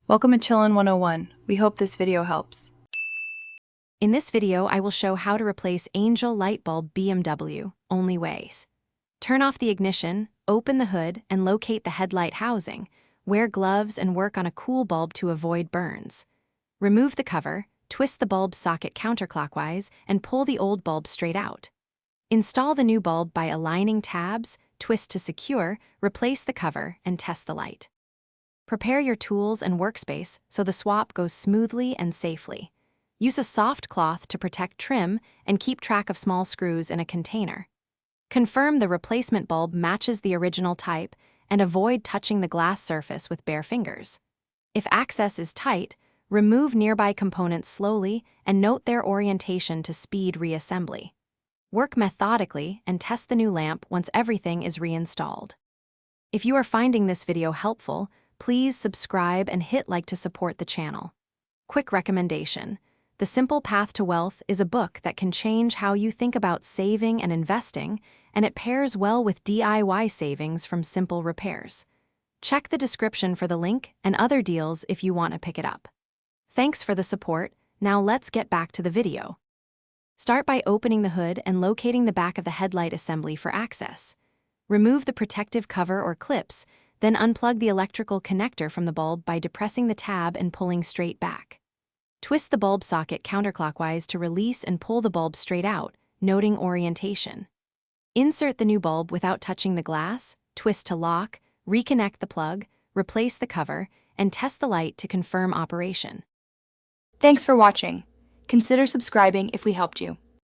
Welcome to Chillin' 101. We hope this video helps. In this video, I will show how to replace Angel light bulb BMW, only ways. Turn off the ignition, open the hood, and locate the headlight housing. Wear gloves and work on a cool bulb to avoid burns. Remove the cover, twist the bulb socket counterclockwise, and pull the old bulb straight out. Install the new bulb by aligning tabs, twist to secure, replace the cover, and test the light. Prepare your tools and workspace so the swap goes smoothly and safely. Use a soft cloth to protect trim and keep track of small screws in a container. Confirm the replacement bulb matches the original type and avoid touching the glass surface with bare fingers. If access is tight, remove nearby components slowly and note their orientation to speed reassembly. Work methodically and test the new lamp once everything is reinstalled. If you are finding this video helpful, please subscribe and hit like to support the channel. Quick recommendation: The Simple Path to Wealth is a book that can change how you think about saving and investing, and it pairs well with DIY savings from simple repairs. Check the description for the link and other deals if you want to pick it up. Thanks for the support. Now let's get back to the video. Start by opening the hood and locating the back of the headlight assembly for access. Remove the protective cover or clips, then unplug the electrical connector from the bulb by depressing the tab and pulling straight back. Twist the bulb socket counterclockwise to release and pull the bulb straight out, noting orientation. Insert the new bulb without touching the glass, twist to lock, reconnect the plug, replace the cover, and test the light to confirm operation. Thanks for watching. Consider subscribing if we helped you.